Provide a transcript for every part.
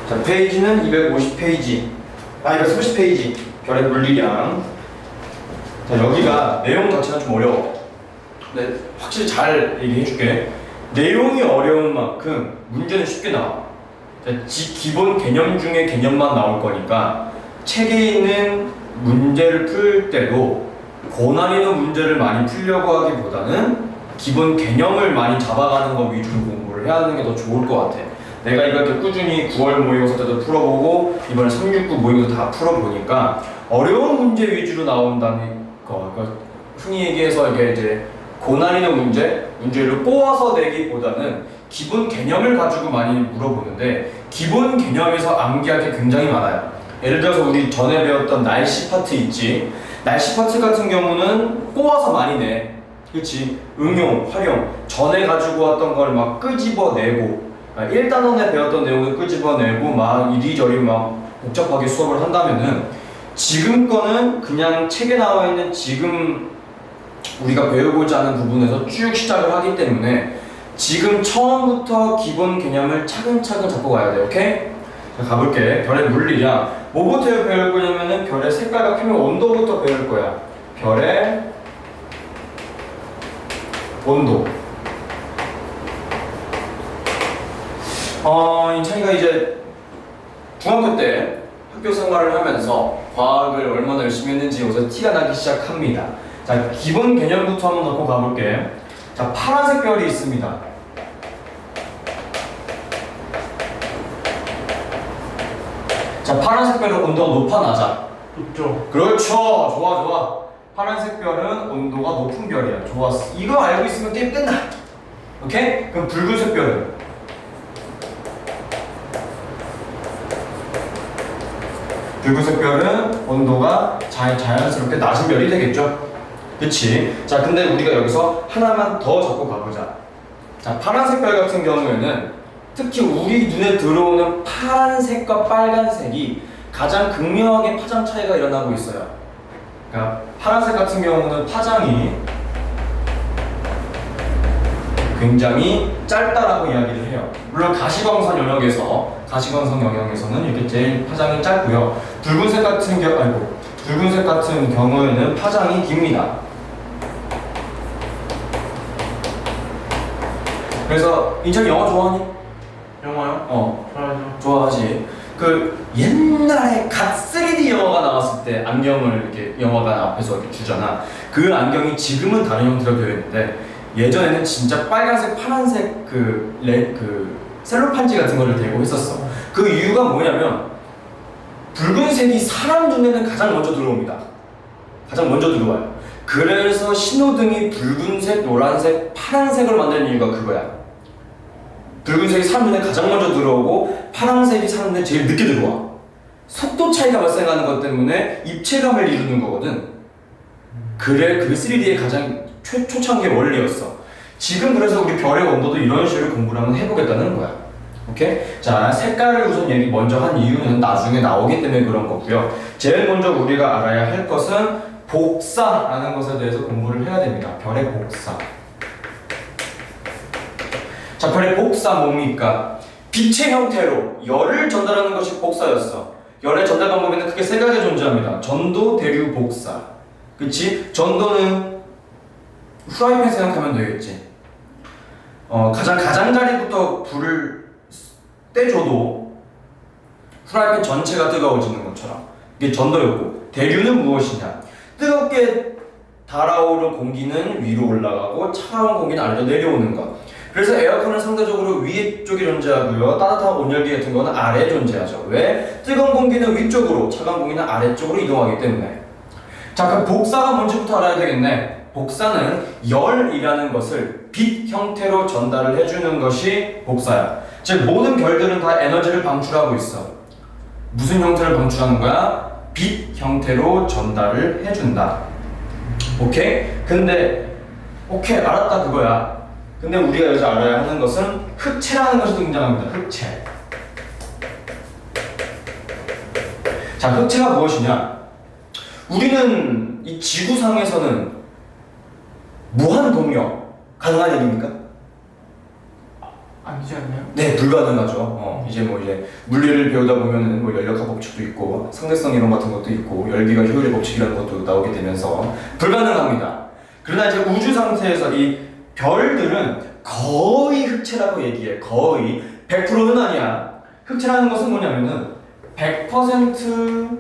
자, 페이지는 250페이지. 230페이지. 별의 물리량. 자, 여기가 내용 자체가 좀 어려워. 근데 확실히 잘 얘기해줄게. 내용이 어려운 만큼 문제는 쉽게 나와. 자, 기본 개념 중에 개념만 나올 거니까 책에 있는 문제를 풀 때도 고난 있는 문제를 많이 풀려고 하기보다는 기본 개념을 많이 잡아가는 거 위주로 공부를 해야 하는 게 더 좋을 것 같아. 내가 이렇게 꾸준히 9월 모의고사 때도 풀어보고 이번에 369 모의고사 다 풀어보니까 어려운 문제 위주로 나온다는 거. 그러니까 흔히 얘기해서 이게 이제 고난 있는 문제를 꼬아서 내기보다는 기본 개념을 가지고 많이 물어보는데 기본 개념에서 암기할 게 굉장히 많아요. 예를 들어서 우리 전에 배웠던 날씨 파트 있지. 날씨 파트 같은 경우는 꼬아서 많이 내. 그치? 응용, 활용. 전에 가지고 왔던 걸 막 끄집어내고 1단원에 배웠던 내용을 끄집어내고 막 이리저리 막 복잡하게 수업을 한다면은 지금 거는 그냥 책에 나와 있는 지금 우리가 배우고자 하는 부분에서 쭉 시작을 하기 때문에 지금 처음부터 기본 개념을 차근차근 잡고 가야 돼. 오케이? 자, 가볼게. 별의 물리량. 뭐부터 배울 거냐면은 별의 색깔과 표면 온도부터 배울 거야. 별의 온도. 인찬이가 이제 중학교 때 학교 생활을 하면서 과학을 얼마나 열심히 했는지 여기서 티가 나기 시작합니다. 자, 기본 개념부터 한번 넣고 가볼게. 자, 파란색 별이 있습니다. 자, 파란색 별은 온도가 높아 낮아? 높죠. 그렇죠. 좋아. 파란색 별은 온도가 높은 별이야. 좋았어. 이거 알고 있으면 게임 끝나. 오케이? 그럼 붉은색 별은? 붉은색 별은 온도가 자연스럽게 낮은 별이 되겠죠? 그치? 자, 근데 우리가 여기서 하나만 더 잡고 가보자. 자, 파란색 별 같은 경우에는 특히 우리 눈에 들어오는 파란색과 빨간색이 가장 극명하게 파장 차이가 일어나고 있어요. 그러니까 파란색 같은 경우는 파장이 굉장히 짧다라고 이야기를 해요. 물론 가시광선 영역에서는 이렇게 제일 파장이 짧고요. 붉은색 같은 경우에는 파장이 깁니다. 그래서 인천이 영화 좋아하니? 영화요? 좋아하죠. 좋아하지. 그 옛날에 갓 3D 영화가 나왔을 때 안경을 이렇게 영화관 앞에서 이렇게 주잖아. 그 안경이 지금은 다른 형태로 되어 있는데 예전에는 진짜 빨간색, 파란색 그 셀로판지 같은 거를 대고 했었어. 그 이유가 뭐냐면 붉은색이 사람 눈에는 가장 먼저 들어옵니다. 가장 먼저 들어와요. 그래서 신호등이 붉은색, 노란색, 파란색을 만드는 이유가 그거야. 붉은색이 사람 눈에 가장 먼저 들어오고 파란색이 사람 눈에 제일 늦게 들어와. 속도 차이가 발생하는 것 때문에 입체감을 이루는 거거든. 그래, 그 3D의 가장 초창기 원리였어. 지금 그래서 우리 별의 온도도 이런 식으로 공부를 한번 해보겠다는 거야. 오케이? 자, 색깔을 우선 얘기 먼저 한 이유는 나중에 나오기 때문에 그런 거고요. 제일 먼저 우리가 알아야 할 것은 복사라는 것에 대해서 공부를 해야 됩니다. 별의 복사. 자, 별의 복사 뭡니까? 빛의 형태로 열을 전달하는 것이 복사였어. 열의 전달 방법에는 크게 세 가지 존재합니다. 전도, 대류, 복사. 그치? 전도는 후라이팬 생각하면 되겠지. 가장자리부터 불을 떼줘도 후라이팬 전체가 뜨거워지는 것처럼 이게 전도였고, 대류는 무엇이냐? 뜨겁게 달아오른 공기는 위로 올라가고 차가운 공기는 아래로 내려오는 것. 그래서 에어컨은 상대적으로 위에 쪽에 존재하고요, 따뜻한 온열기 같은 거는 아래에 존재하죠. 왜? 뜨거운 공기는 위쪽으로, 차가운 공기는 아래쪽으로 이동하기 때문에. 자, 그럼 복사가 뭔지부터 알아야 되겠네. 복사는 열이라는 것을 빛 형태로 전달을 해주는 것이 복사야. 즉 모든 별들은 다 에너지를 방출하고 있어. 무슨 형태를 방출하는 거야? 빛 형태로 전달을 해준다. 오케이? 근데 오케이, 알았다 그거야. 근데 우리가 여기서 알아야 하는 것은 흑채라는 것이 등장합니다. 흑채. 자, 흑채가 무엇이냐? 우리는 이 지구상에서는 무한 동력 가능한 일입니까? 아니지 않나요? 네, 불가능하죠. 이제 물리를 배우다 보면은 열역학 법칙도 있고 상대성 이론 같은 것도 있고 열기가 효율의 법칙이라는 것도 나오게 되면서 불가능합니다. 그러나 이제 우주 상태에서 이 별들은 거의 흑체라고 얘기해. 거의 100%는 아니야. 흑체라는 것은 뭐냐면은 100%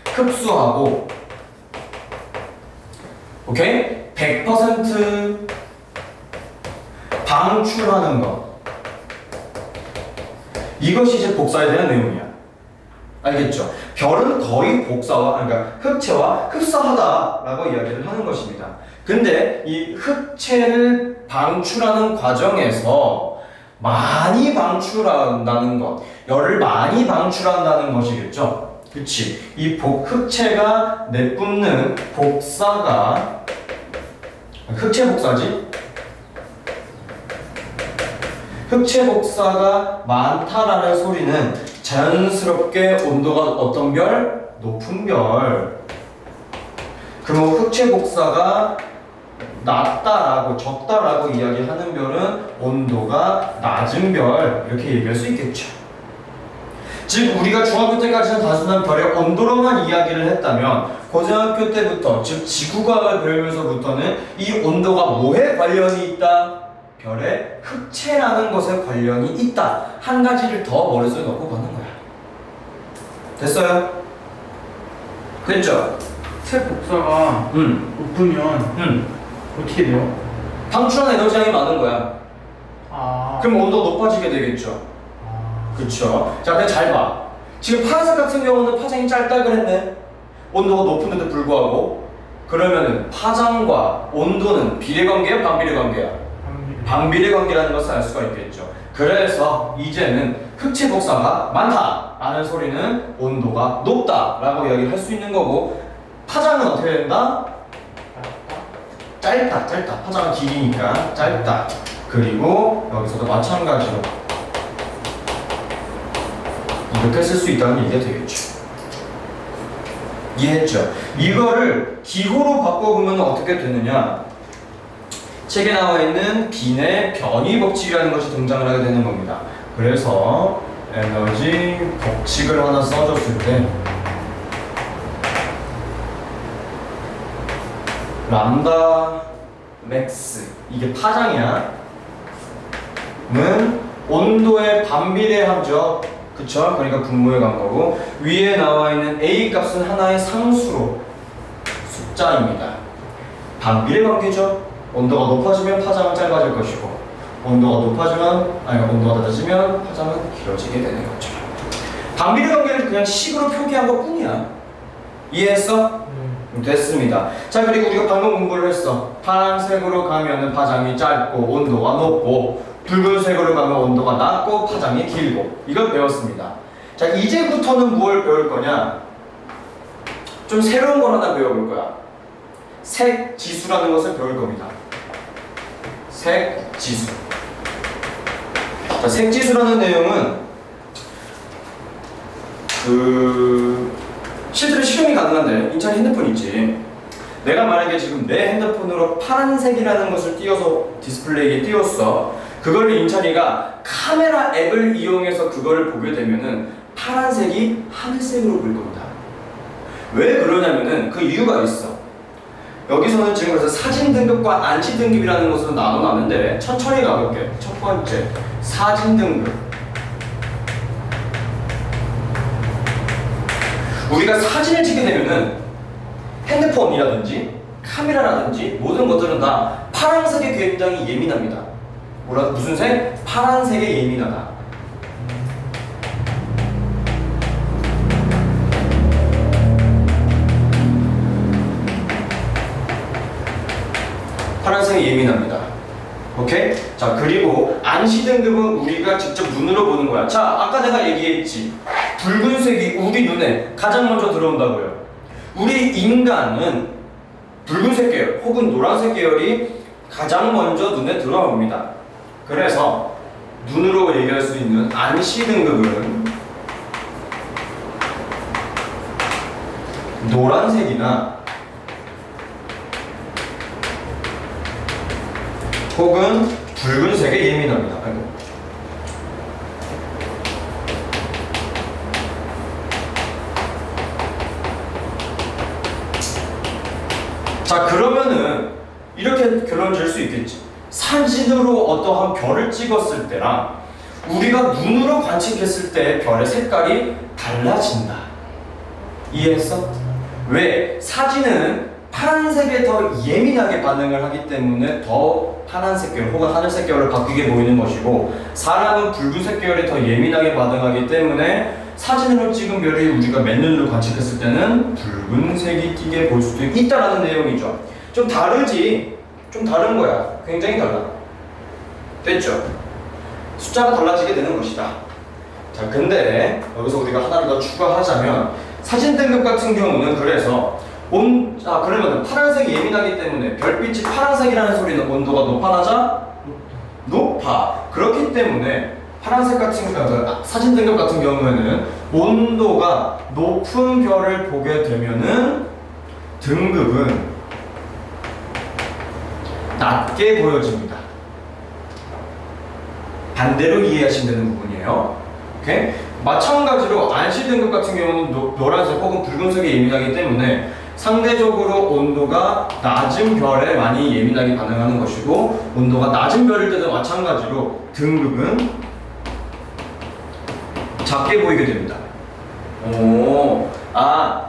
흡수하고, 오케이? 100% 방출하는 것. 이것이 이제 복사에 대한 내용이야. 알겠죠? 별은 거의 복사와, 그러니까 흑체와 흡사하다라고 이야기를 하는 것입니다. 근데 이 흑체를 방출하는 과정에서 많이 방출한다는 것, 열을 많이 방출한다는 것이겠죠? 그치? 이 흑체가 내뿜는 복사가, 흑체 복사지? 흑체 복사가 많다라는 소리는 자연스럽게 온도가 어떤 별? 높은 별. 그럼 흑체 복사가 낮다라고 적다라고 이야기하는 별은 온도가 낮은 별, 이렇게 얘기할 수 있겠죠. 즉 우리가 중학교 때까지는 단순한 별의 온도로만 이야기를 했다면 고등학교 때부터, 즉 지구과학을 배우면서부터는 이 온도가 뭐에 관련이 있다? 별의 흑체라는 것에 관련이 있다. 한 가지를 더 머릿속에 넣고 가는 거야. 됐어요? 됐죠? 새 복사가 높으면 어떻게 돼요? 방출한 에너지량이 많은 거야. 아. 그럼 온도가 높아지게 되겠죠. 그쵸? 자, 근데 잘 봐. 지금 파란색 같은 경우는 파장이 짧다 그랬네. 온도가 높은데도 불구하고. 그러면은 파장과 온도는 비례관계야, 반비례관계야? 반비례관계라는 것을 알 수가 있겠죠. 그래서 이제는 흑체 복사가 많다 라는 소리는 온도가 높다 라고 이야기를 할 수 있는 거고, 파장은 어떻게 된다? 짧다. 파장은 길이니까 짧다. 그리고 여기서도 마찬가지로 이렇게 쓸 수 있다는 얘기가 되겠죠. 이해했죠? 이거를 기호로 바꿔보면 어떻게 되느냐? 책에 나와 있는 빈의 변이 법칙이라는 것이 등장을 하게 되는 겁니다. 그래서 에너지 법칙을 하나 써줬을 때 람다 맥스, 이게 파장이야, 는 온도에 반비례하죠. 그쵸? 그러니까 분모에 간 거고, 위에 나와 있는 A 값은 하나의 상수로 숫자입니다. 반비례 관계죠. 온도가 높아지면 파장은 짧아질 것이고, 온도가 낮아지면 파장은 길어지게 되는 거죠. 반비례 관계를 그냥 식으로 표기한 것 뿐이야. 이해했어? 됐습니다. 자, 그리고 우리가 방금 공부를 했어. 파란색으로 가면은 파장이 짧고 온도가 높고, 붉은색으로 가면 온도가 낮고 파장이 길고, 이걸 배웠습니다. 자, 이제부터는 무엇을 배울 거냐? 좀 새로운 걸 하나 배워볼 거야. 색지수라는 것을 배울 겁니다. 색지수. 자, 색지수라는 내용은 실제로 실용이 가능한데, 인찬이 핸드폰 있지? 내가 만약에 지금 내 핸드폰으로 파란색이라는 것을 띄워서 디스플레이에 띄웠어. 그걸 인찬이가 카메라 앱을 이용해서 그거를 보게 되면은 파란색이 하늘색으로 보일 겁니다. 왜 그러냐면은 그 이유가 있어. 여기서는 지금 그래서 사진 등급과 안시 등급이라는 것으로 나눠놨는데, 천천히 가볼게. 첫 번째, 사진 등급. 우리가 사진을 찍게 되면은 핸드폰이라든지 카메라라든지 모든 것들은 다 파란색에 굉장히 예민합니다. 무슨 색? 파란색에 예민하다. 파란색에 예민합니다. 오케이? 자, 그리고 안시 등급은 우리가 직접 눈으로 보는 거야. 자, 아까 내가 얘기했지. 붉은색이 우리 눈에 가장 먼저 들어온다고요. 우리 인간은 붉은색 계열 혹은 노란색 계열이 가장 먼저 눈에 들어옵니다. 그래서 눈으로 얘기할 수 있는 안시 등급은 노란색이나 혹은 붉은색에 예민합니다. 자, 그러면은 이렇게 결론 지을 수 있겠지. 사진으로 어떠한 별을 찍었을 때랑 우리가 눈으로 관측했을 때 별의 색깔이 달라진다. 이해했어? 왜? 사진은 파란색에 더 예민하게 반응을 하기 때문에 더 파란색 계열 혹은 하늘색 계열로 바뀌게 보이는 것이고, 사람은 붉은색 계열에 더 예민하게 반응하기 때문에 사진으로 찍은 별이 우리가 맨눈으로 관측했을 때는 붉은색이 띄게 볼 수도 있다라는 내용이죠. 좀 다르지? 좀 다른 거야. 굉장히 달라. 됐죠? 숫자가 달라지게 되는 것이다. 자, 근데 여기서 우리가 하나를 더 추가하자면 사진 등급 같은 경우는 그래서 그러면 파란색이 예민하기 때문에 별빛이 파란색이라는 소리는 온도가 높아 낮아? 높아. 그렇기 때문에 파란색 같은 사진 등급 같은 경우에는 온도가 높은 별을 보게 되면은 등급은 낮게 보여집니다. 반대로 이해하시면 되는 부분이에요. 오케이? 마찬가지로 안시 등급 같은 경우는 노란색 혹은 붉은색에 예민하기 때문에 상대적으로 온도가 낮은 별에 많이 예민하게 반응하는 것이고, 온도가 낮은 별일 때도 마찬가지로 등급은 작게 보이게 됩니다.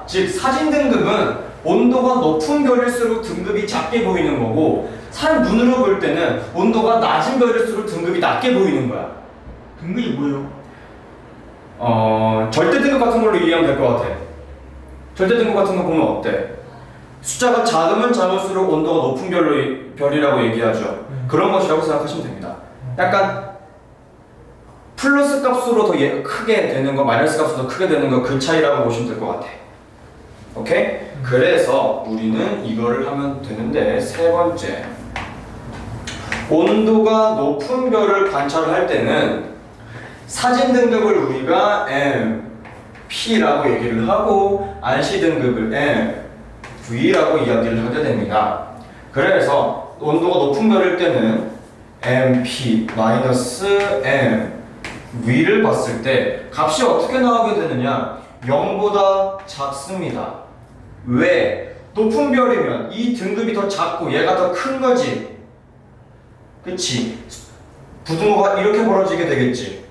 즉 사진 등급은 온도가 높은 별일수록 등급이 작게 보이는 거고, 사람 눈으로 볼 때는 온도가 낮은 별일수록 등급이 낮게 보이는 거야. 등급이 뭐예요? 절대 등급 같은 걸로 이해하면 될 것 같아. 절대 등급 같은 거 보면 어때? 숫자가 작으면 작을수록 온도가 높은 별이라고 얘기하죠. 그런 것이라고 생각하시면 됩니다. 약간 플러스 값으로 더 크게 되는 거, 마이너스 값으로 더 크게 되는 거, 그 차이라고 보시면 될 것 같아. 오케이? 그래서 우리는 이거를 하면 되는데, 세 번째, 온도가 높은 별을 관찰할 때는 사진 등급을 우리가 P라고 얘기를 하고 안시 등급을 V라고 이야기를 하게 됩니다. 그래서 온도가 높은 별일 때는 MP-MV를 봤을 때 값이 어떻게 나오게 되느냐? 0보다 작습니다. 왜? 높은 별이면 이 등급이 더 작고 얘가 더 큰 거지. 그치? 부등호가 이렇게 벌어지게 되겠지.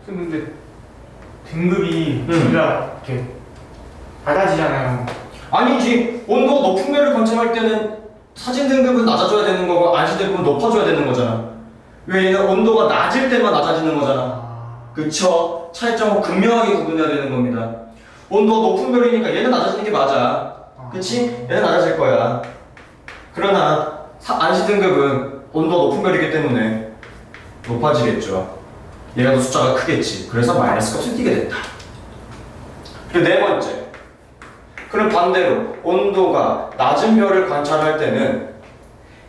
근데 등급이 둘다 이렇게 낮아지잖아요. 아니지. 온도가 높은 별을 관찰할 때는 사진 등급은 낮아져야 되는 거고 안시 등급은 높아져야 되는 거잖아. 왜? 얘는 온도가 낮을 때만 낮아지는 거잖아. 그쵸? 차이점을 극명하게 구분해야 되는 겁니다. 온도가 높은 별이니까 얘는 낮아지는 게 맞아. 그치? 얘는 낮아질 거야. 그러나 안시 등급은 온도가 높은 별이기 때문에 높아지겠죠. 얘가 더 숫자가 크겠지. 그래서 마이너스 값이 띄게 된다. 그리고 네 번째, 그럼 반대로 온도가 낮은 별을 관찰할 때는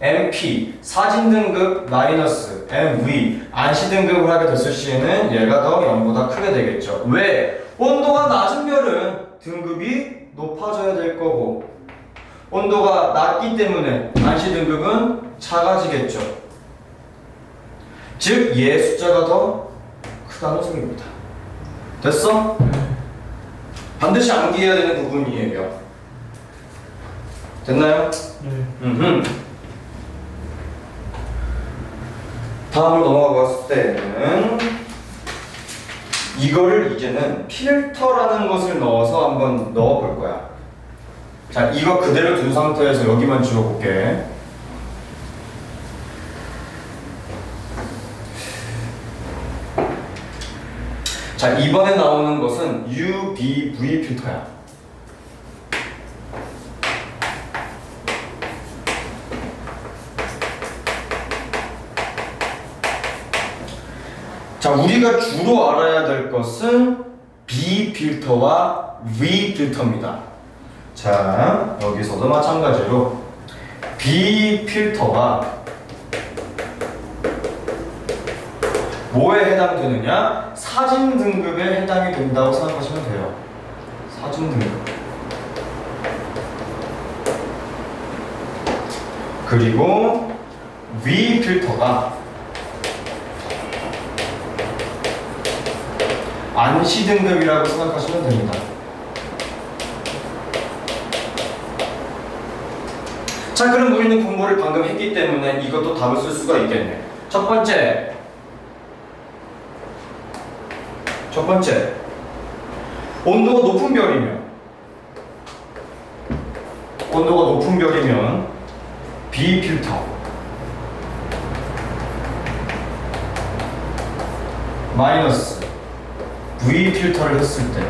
MP 사진 등급 마이너스 MV 안시 등급을 하게 됐을 시에는 얘가 더 0보다 크게 되겠죠. 왜? 온도가 낮은 별은 등급이 높아져야 될 거고, 온도가 낮기 때문에 안시 등급은 작아지겠죠. 즉 얘 숫자가 더 크다는 소리입니다. 됐어? 반드시 암기해야 되는 부분이에요. 됐나요? 네. 다음으로 넘어가 봤을 때는 이거를 이제는 필터라는 것을 넣어서 한번 넣어 볼 거야. 자, 이거 그대로 둔 상태에서 여기만 지워볼게. 자, 이번에 나오는 것은 UVV 필터야. 자, 우리가 주로 알아야 될 것은 B 필터와 V 필터입니다. 자, 여기서도 마찬가지로 B 필터가 뭐에 해당되느냐? 사진 등급에 해당이 된다고 생각하시면 돼요. 사진 등급. 그리고 V 필터가 안시 등급이라고 생각하시면 됩니다. 자, 그럼 우리는 공부를 방금 했기 때문에 이것도 답을 쓸 수가 있겠네. 첫 번째, 온도가 높은 별이면 B 필터 마이너스 V 필터를 했을 때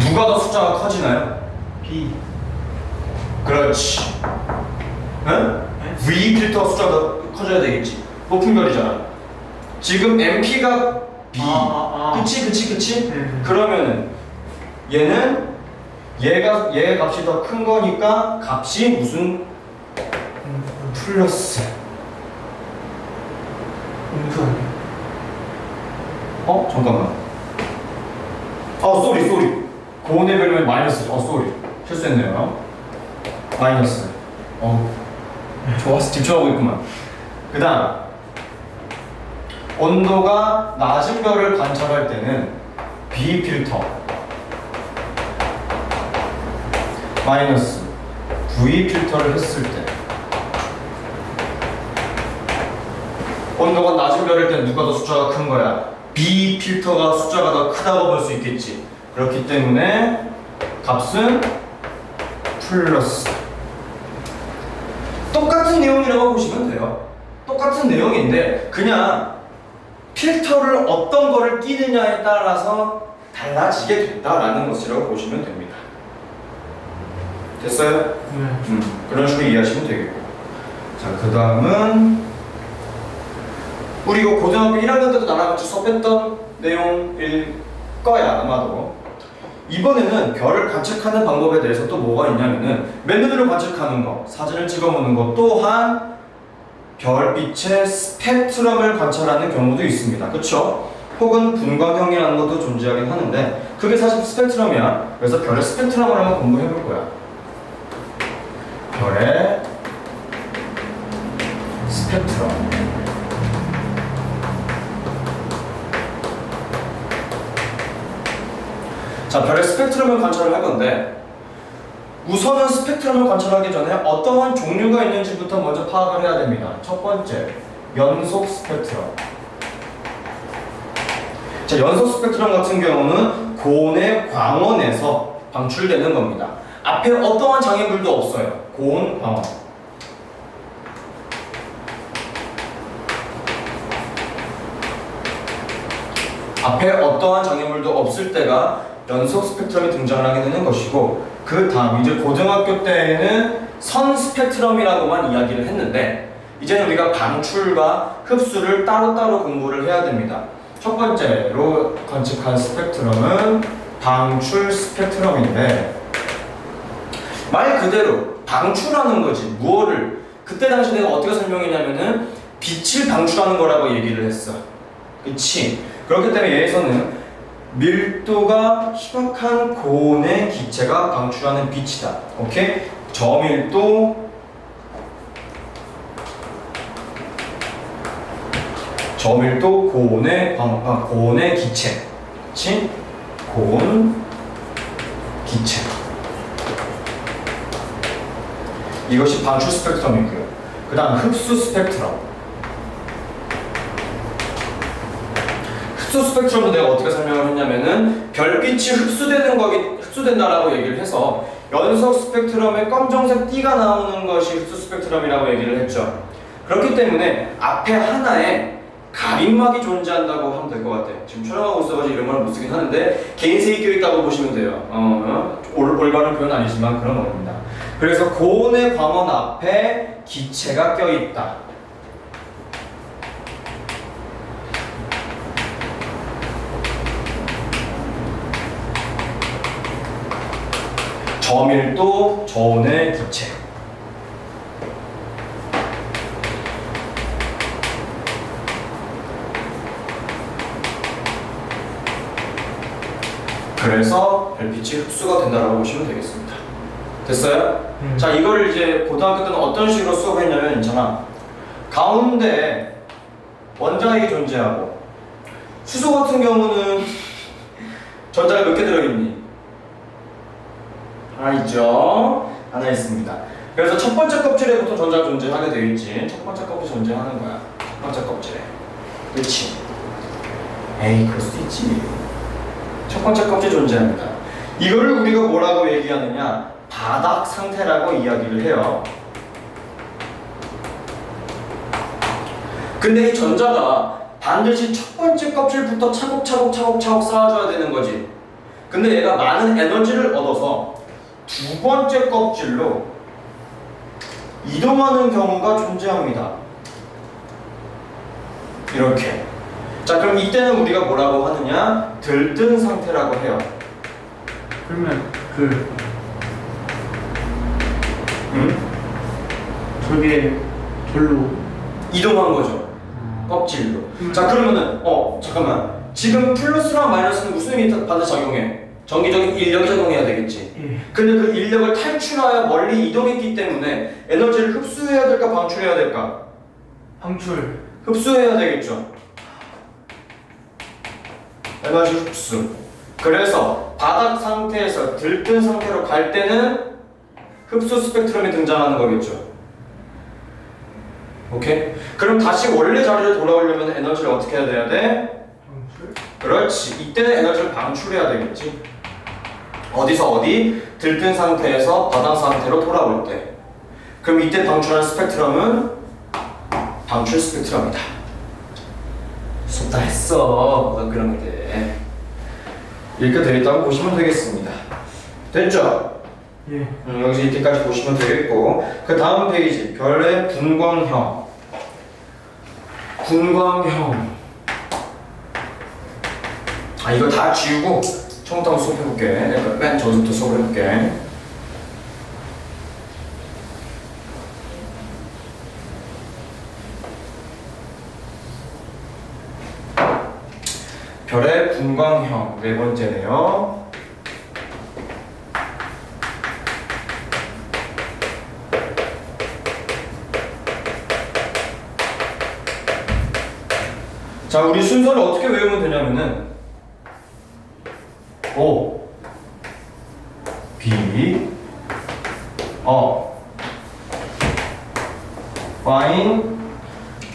누가 더 숫자가 커지나요? B. 그렇지. 응? V 필터 숫자가 더 커져야 되겠지. 높은 별이잖아. 지금 MP가 B. 그치? 그러면은 얘는 얘 값이 더 큰 거니까 값이 무슨 플러스. 음수 아니야? 잠깐만. 쏘리. 고온의 별이면 마이너스. 쏘리. 실수했네요. 마이너스. 좋았어. 집중하고 있구만. 그 다음, 온도가 낮은 별을 관찰할 때는 B 필터 마이너스 V 필터를 했을 때 온도가 낮은 별일 때 누가 더 숫자가 큰 거야? B 필터가 숫자가 더 크다고 볼 수 있겠지. 그렇기 때문에 값은 플러스. 똑같은 내용이라고 보시면 돼요. 똑같은 내용인데 그냥 필터를 어떤 거를 끼느냐에 따라서 달라지게 된다라는 것이라고 보시면 됩니다. 됐어요? 네. 그런 식으로 이해하시면 되겠고. 자, 그 다음은 우리 이거 고등학교 1학년 때도 나랑 같이 수업했던 내용일 거야 아마도. 이번에는 별을 관측하는 방법에 대해서 또 뭐가 있냐면은 맨눈으로 관측하는 거, 사진을 찍어보는 거, 또한 별빛의 스펙트럼을 관찰하는 경우도 있습니다. 그쵸? 혹은 분광형이라는 것도 존재하긴 하는데 그게 사실 스펙트럼이야. 그래서 별의 스펙트럼을 한번 공부해 볼 거야. 별의 스펙트럼. 자, 별의 스펙트럼을 관찰을 할 건데 우선은 스펙트럼을 관찰하기 전에 어떠한 종류가 있는지부터 먼저 파악을 해야 됩니다. 첫 번째, 연속 스펙트럼. 자, 연속 스펙트럼 같은 경우는 고온의 광원에서 방출되는 겁니다. 앞에 어떠한 장애물도 없어요. 고온, 광원. 앞에 어떠한 장애물도 없을 때가 연속 스펙트럼이 등장을 하게 되는 것이고, 그 다음 이제 고등학교 때에는 선 스펙트럼이라고만 이야기를 했는데 이제는 우리가 방출과 흡수를 따로따로 공부를 해야 됩니다. 첫 번째로 관측한 스펙트럼은 방출 스펙트럼인데 말 그대로 방출하는 거지. 무엇을 그때 당시 내가 어떻게 설명했냐면은 빛을 방출하는 거라고 얘기를 했어. 그치? 그렇기 때문에 얘에서는 밀도가 희박한 고온의 기체가 방출하는 빛이다. 오케이? 저밀도 고온의 기체. 그치? 고온 기체. 이것이 방출 스펙트럼이고요. 그 다음 흡수 스펙트럼. 흡수 스펙트럼도 내가 어떻게 설명을 했냐면은 별빛이 흡수된다라고 얘기를 해서 연속 스펙트럼에 검정색 띠가 나오는 것이 흡수 스펙트럼이라고 얘기를 했죠. 그렇기 때문에 앞에 하나에 가림막이 존재한다고 하면 될 것 같아. 지금 촬영하고 있어가지고 이런 말을 못 쓰긴 하는데 개인색이 껴있다고 보시면 돼요. 올바른 표현 아니지만 그런 겁니다. 그래서 고온의 광원 앞에 기체가 껴있다. 저밀도 저온의 기체. 그래서 별빛이 흡수가 된다고 보시면 되겠습니다. 됐어요? 자, 이걸 이제 고등학교 때는 어떤 식으로 수업했냐면 있잖아. 가운데 원자핵이 존재하고 수소 같은 경우는 전자가 몇 개 들어있니? 하나 있죠. 하나 있습니다. 그래서 첫 번째 껍질에 보통 전자가 존재하게 되어 있지. 첫 번째 껍질 존재하는 거야. 첫 번째 껍질에. 그렇지. 에이, 그럴 수도 있지. 첫 번째 껍질 존재합니다. 이거를 우리가 뭐라고 얘기하느냐? 바닥 상태라고 이야기를 해요. 근데 이 전자가 반드시 첫 번째 껍질부터 차곡차곡 쌓아줘야 되는 거지. 근데 얘가 많은 에너지를 얻어서 두 번째 껍질로 이동하는 경우가 존재합니다. 이렇게. 자, 그럼 이때는 우리가 뭐라고 하느냐? 들뜬 상태라고 해요. 그러면 저게 절로 이동한 거죠. 껍질로. 자, 그러면은 잠깐만. 지금 플러스랑 마이너스는 무슨 힘이 반드시 작용해? 전기적인 인력이 작용해야 되겠지. 근데 그 인력을 탈출하여 멀리 이동했기 때문에 에너지를 흡수해야 될까 방출해야 될까? 방출. 흡수해야 되겠죠. 에너지 흡수. 그래서 바닥 상태에서 들뜬 상태로 갈 때는 흡수 스펙트럼이 등장하는 거겠죠. 오케이? 그럼 다시 원래 자리로 돌아오려면 에너지를 어떻게 해야 돼? 방출. 그렇지. 이때는 에너지를 방출해야 되겠지. 어디서 어디? 들뜬 상태에서 바닥 상태로 돌아올 때. 그럼 이때 방출하는 스펙트럼은 방출 스펙트럼이다. 수업 다 했어. 그런 게. 이렇게 되어 있다고 보시면 되겠습니다. 됐죠? 예. 여기서 이렇게까지 보시면 되겠고, 그 다음 페이지 별의 분광형. 분광형. 이거 다 지우고 처음부터 한번 수업해볼게. 내가 맨 저부터 수업을 해볼게. 별의 분광형 네 번째네요. 자, 우리 순서를 어떻게 외우면 되냐면은 O, B, Fine,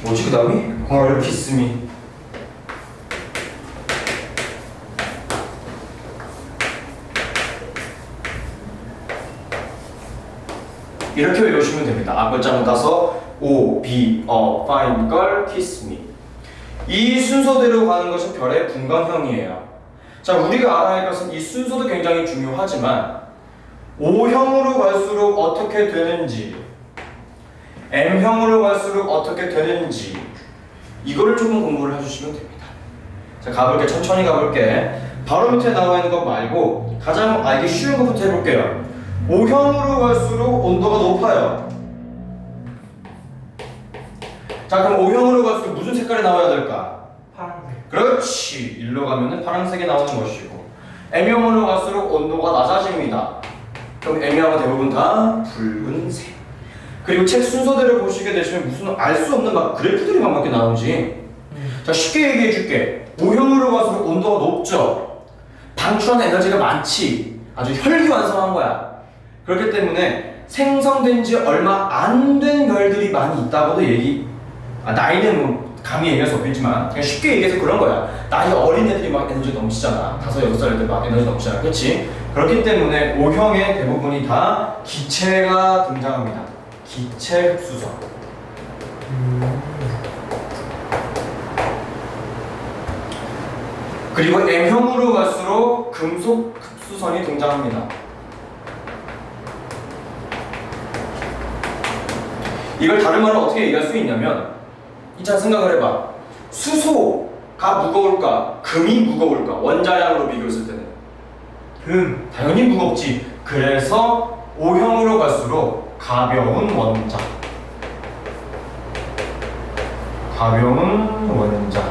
뭐지 그 다음이? Girl, Kiss Me. 이렇게 외우시면 됩니다. 앞글자만 따서 O, B, Fine, Girl, Kiss Me. 이 순서대로 가는 것이 별의 분광형이에요. 자, 우리가 알아야 할 것은 이 순서도 굉장히 중요하지만 O형으로 갈수록 어떻게 되는지, M형으로 갈수록 어떻게 되는지 이거를 조금 공부를 해주시면 됩니다. 자, 가볼게. 천천히 가볼게. 바로 밑에 나와 있는 것 말고 가장 알기 쉬운 것부터 해볼게요. O형으로 갈수록 온도가 높아요. 자, 그럼 O형으로 갈수록 무슨 색깔이 나와야 될까? 파란색. 그렇지. 일로 가면은 파란색이 나오는 것이고, M형으로 갈수록 온도가 낮아집니다. 그럼 M형은 대부분 다 붉은색. 그리고 책 순서대로 보시게 되시면 무슨 알 수 없는 막 그래프들이 막 몇 개 나오지. 자, 쉽게 얘기해 줄게. O형으로 갈수록 온도가 높죠. 방출하는 에너지가 많지. 아주 혈기완성한 거야. 그렇기 때문에 생성된 지 얼마 안 된 별들이 많이 있다고도 나이는 뭐 감히 얘기할 수 없겠지만 그냥 쉽게 얘기해서 그런 거야. 나이 어린 애들이 막 에너지 넘치잖아. 5, 6살 때 막 에너지 넘치잖아. 그렇지? 그렇기 때문에 O형의 대부분이 다 기체가 등장합니다. 기체 흡수선. 그리고 M형으로 갈수록 금속 흡수선이 등장합니다. 이걸 다른 말로 어떻게 얘기할 수 있냐면, 잘 생각을 해봐. 수소가 무거울까? 금이 무거울까? 원자량으로 비교했을 때는 금. 당연히 무겁지. 그래서 O형으로 갈수록 가벼운 원자. 가벼운 원자.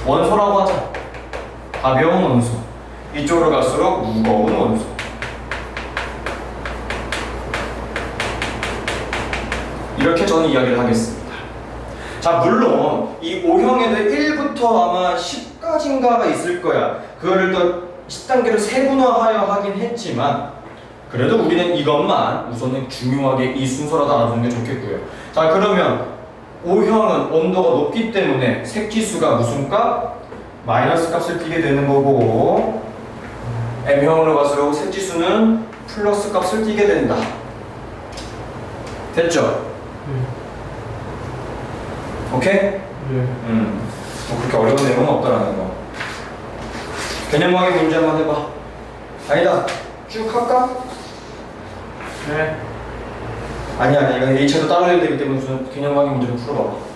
원소라고 하자. 가벼운 원소. 이쪽으로 갈수록 무거운 원소. 이렇게 저는 이야기를 하겠습니다. 자, 물론 이 O형에도 1부터 아마 10까지인가가 있을 거야. 그거를 또 10단계로 세분화하여 하긴 했지만 그래도 우리는 이것만 우선은 중요하게 이 순서라도 알아두는 게 좋겠고요. 자, 그러면 O형은 온도가 높기 때문에 색지수가 무슨 값? 마이너스 값을 띠게 되는 거고, M형으로 갈수록 색지수는 플러스 값을 띠게 된다. 됐죠? 오케이? 네. 뭐 그렇게 어려운 내용은 없다라는 거. 개념하게 문제 한번 해봐. 아니다. 쭉 할까? 네. 아니야. 이건 A차도 따라야 되기 때문에 우선 개념하게 문제를 풀어봐.